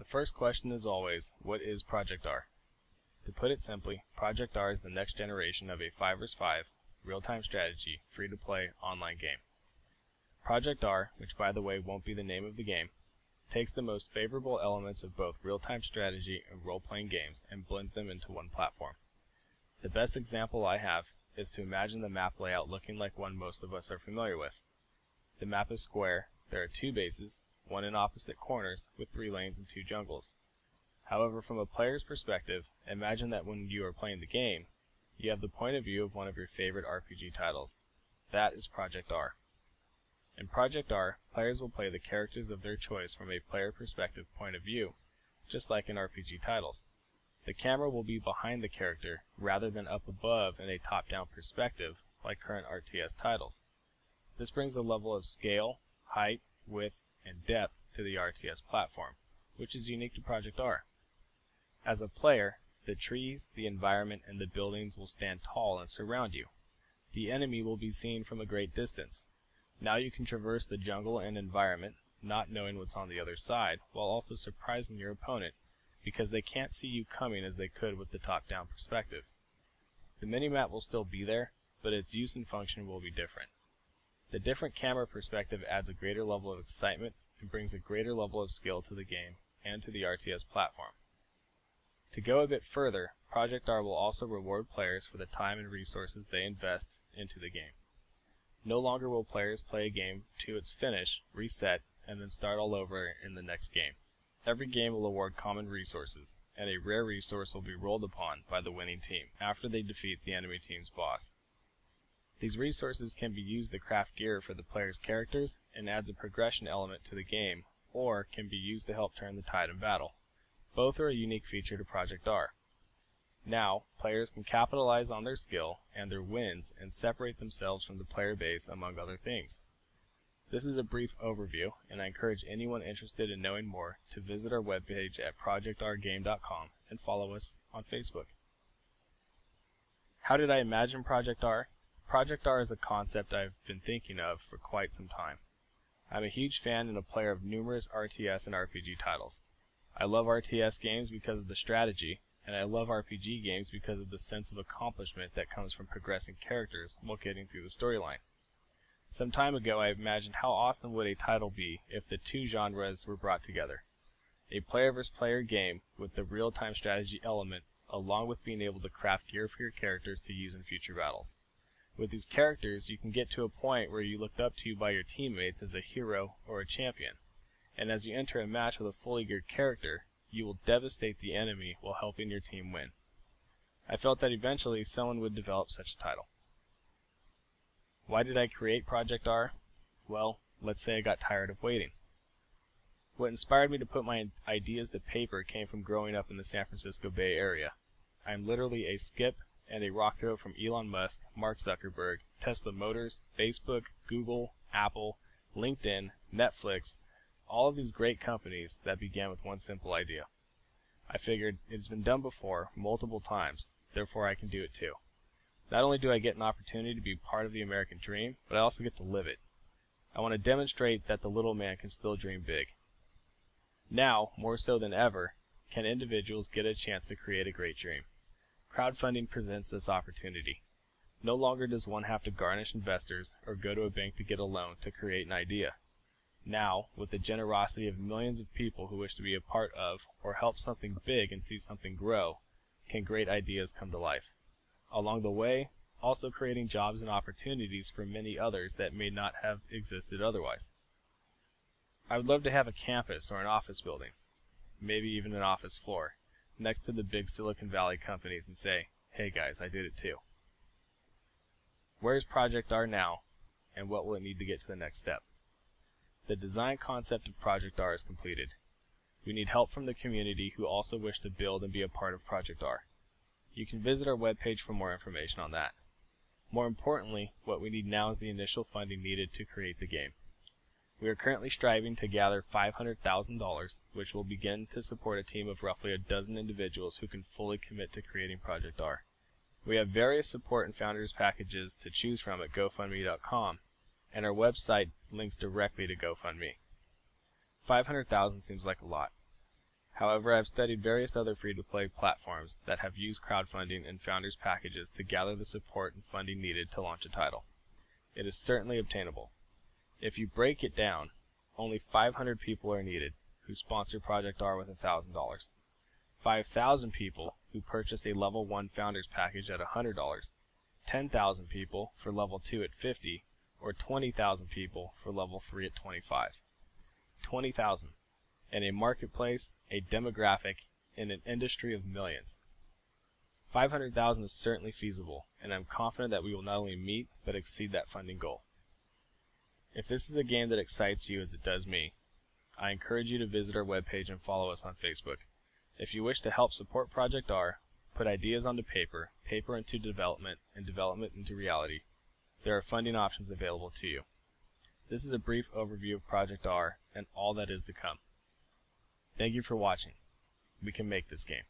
The first question is always, what is Project R? To put it simply, Project R is the next generation of a 5 vs 5 real-time strategy, free-to-play online game. Project R, which by the way won't be the name of the game, takes the most favorable elements of both real-time strategy and role-playing games and blends them into one platform. The best example I have is to imagine the map layout looking like one most of us are familiar with. The map is square, there are 2 bases, one in opposite corners with 3 lanes and 2 jungles. However, from a player's perspective, imagine that when you are playing the game, you have the point of view of one of your favorite RPG titles. That is Project R. In Project R, players will play the characters of their choice from a player perspective point of view, just like in RPG titles. The camera will be behind the character rather than up above in a top-down perspective like current RTS titles. This brings a level of scale, height, width, and depth to the RTS platform, which is unique to Project R. As a player, the trees, the environment, and the buildings will stand tall and surround you. The enemy will be seen from a great distance. Now you can traverse the jungle and environment, not knowing what's on the other side, while also surprising your opponent, because they can't see you coming as they could with the top-down perspective. The minimap will still be there, but its use and function will be different. The different camera perspective adds a greater level of excitement and brings a greater level of skill to the game and to the RTS platform. To go a bit further, Project R will also reward players for the time and resources they invest into the game. No longer will players play a game to its finish, reset, and then start all over in the next game. Every game will award common resources, and a rare resource will be rolled upon by the winning team after they defeat the enemy team's boss. These resources can be used to craft gear for the player's characters and adds a progression element to the game, or can be used to help turn the tide in battle. Both are a unique feature to Project R. Now, players can capitalize on their skill and their wins and separate themselves from the player base, among other things. This is a brief overview, and I encourage anyone interested in knowing more to visit our webpage at projectrgame.com and follow us on Facebook. How did I imagine Project R? Project R is a concept I've been thinking of for quite some time. I'm a huge fan and a player of numerous RTS and RPG titles. I love RTS games because of the strategy, and I love RPG games because of the sense of accomplishment that comes from progressing characters while getting through the storyline. Some time ago I imagined how awesome would a title be if the 2 genres were brought together. A player versus player game with the real-time strategy element, along with being able to craft gear for your characters to use in future battles. With these characters, you can get to a point where you looked up to by your teammates as a hero or a champion, and as you enter a match with a fully geared character, you will devastate the enemy while helping your team win. I felt that eventually someone would develop such a title. Why did I create Project R? Well, let's say I got tired of waiting. What inspired me to put my ideas to paper came from growing up in the San Francisco Bay Area. I am literally a skip and a rock throw from Elon Musk, Mark Zuckerberg, Tesla Motors, Facebook, Google, Apple, LinkedIn, Netflix, all of these great companies that began with one simple idea. I figured it's been done before, multiple times, therefore I can do it too. Not only do I get an opportunity to be part of the American dream, but I also get to live it. I want to demonstrate that the little man can still dream big. Now, more so than ever, can individuals get a chance to create a great dream. Crowdfunding presents this opportunity. No longer does one have to garnish investors or go to a bank to get a loan to create an idea. Now, with the generosity of millions of people who wish to be a part of or help something big and see something grow, can great ideas come to life. Along the way, also creating jobs and opportunities for many others that may not have existed otherwise. I would love to have a campus or an office building, maybe even an office floor, next to the big Silicon Valley companies and say, hey guys, I did it too. Where is Project R now, and what will it need to get to the next step? The design concept of Project R is completed. We need help from the community who also wish to build and be a part of Project R. You can visit our webpage for more information on that. More importantly, what we need now is the initial funding needed to create the game. We are currently striving to gather $500,000, which will begin to support a team of roughly a dozen individuals who can fully commit to creating Project R. We have various support and founders packages to choose from at GoFundMe.com, and our website links directly to GoFundMe. $500,000 seems like a lot. However, I've studied various other free-to-play platforms that have used crowdfunding and founders packages to gather the support and funding needed to launch a title. It is certainly obtainable. If you break it down, only 500 people are needed who sponsor Project R with $1,000. 5,000 people who purchase a level 1 founders package at $100, 10,000 people for level 2 at $50, or 20,000 people for level 3 at $25. 20,000 in a marketplace, a demographic, in an industry of millions. 500,000 is certainly feasible, and I'm confident that we will not only meet but exceed that funding goal. If this is a game that excites you as it does me, I encourage you to visit our webpage and follow us on Facebook. If you wish to help support Project R, put ideas onto paper, paper into development, and development into reality, there are funding options available to you. This is a brief overview of Project R and all that is to come. Thank you for watching. We can make this game.